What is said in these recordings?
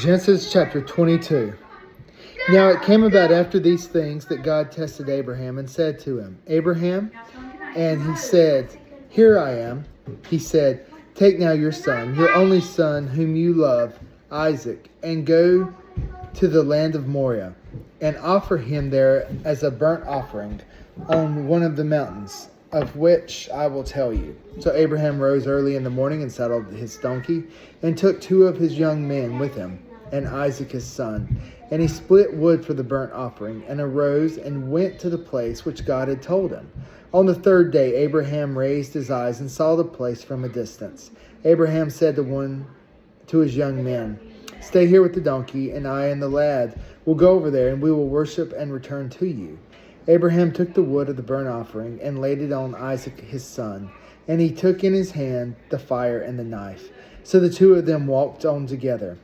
Genesis chapter 22. Now it came about after these things that God tested Abraham and said to him, Abraham, and he said, Here I am. He said, Take now your son, your only son whom you love, Isaac, and go to the land of Moriah, and offer him there as a burnt offering on one of the mountains, of which I will tell you. So Abraham rose early in the morning and saddled his donkey, and took 2 of his young men with him, and Isaac his son. And he split wood for the burnt offering, and arose and went to the place which God had told him. On the 3rd day Abraham raised his eyes and saw the place from a distance. Abraham said to his young men, Stay here with the donkey, and I and the lad will go over there, and we will worship and return to you. Abraham took the wood of the burnt offering and laid it on Isaac his son, and he took in his hand the fire and the knife. So the 2 of them walked on together.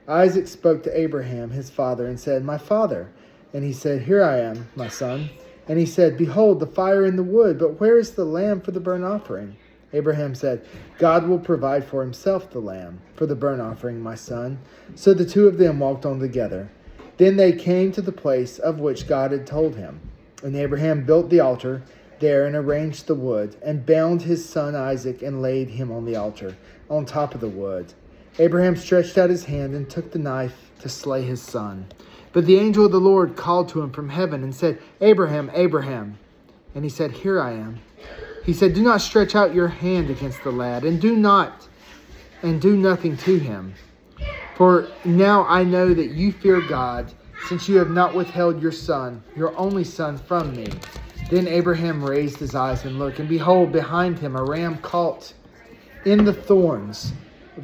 Isaac spoke to Abraham his father and said, My father. And he said, Here I am, my son. And he said, Behold, the fire and the wood, but where is the lamb for the burnt offering? Abraham said, God will provide for himself the lamb for the burnt offering, my son. So the 2 of them walked on together. Then they came to the place of which God had told him. And Abraham built the altar there and arranged the wood, and bound his son Isaac and laid him on the altar, on top of the wood. Abraham stretched out his hand and took the knife to slay his son. But the angel of the Lord called to him from heaven and said, Abraham, Abraham. And he said, Here I am. He said, Do not stretch out your hand against the lad, and do nothing to him. For now I know that you fear God, since you have not withheld your son, your only son, from me. Then Abraham raised his eyes and looked, and behold, behind him a ram caught in the thorns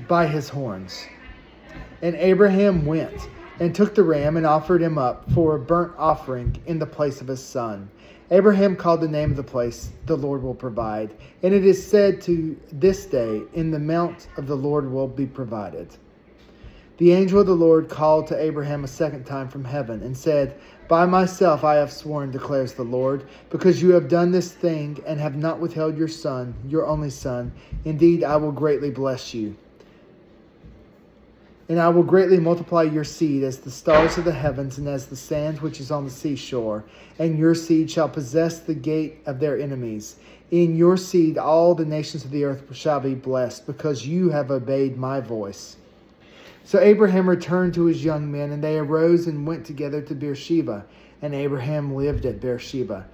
by his horns. And Abraham went and took the ram and offered him up for a burnt offering in the place of his son. Abraham called the name of the place, The Lord Will Provide. And it is said to this day, In the mount of the Lord will be provided. The angel of the Lord called to Abraham a second time from heaven and said, By myself I have sworn, declares the Lord, because you have done this thing and have not withheld your son, your only son. Indeed, I will greatly bless you. And I will greatly multiply your seed as the stars of the heavens and as the sand which is on the seashore. And your seed shall possess the gate of their enemies. In your seed all the nations of the earth shall be blessed, because you have obeyed my voice. So Abraham returned to his young men, and they arose and went together to Beersheba. And Abraham lived at Beersheba.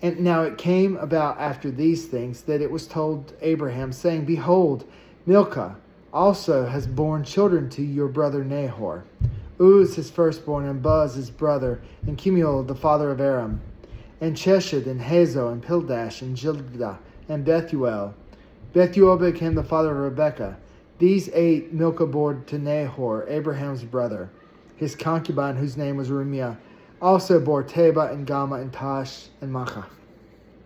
And now it came about after these things that it was told Abraham, saying, Behold, Milcah also has borne children to your brother Nahor. Uz his firstborn, and Buz his brother, and Kemuel the father of Aram, and Chesed, and Hazo, and Pildash, and Jildah, and Bethuel. Bethuel became the father of Rebekah. These 8 Milcah bore to Nahor, Abraham's brother. His concubine, whose name was Reumah, also bore Teba, and Gama, and Tash, and Maachah.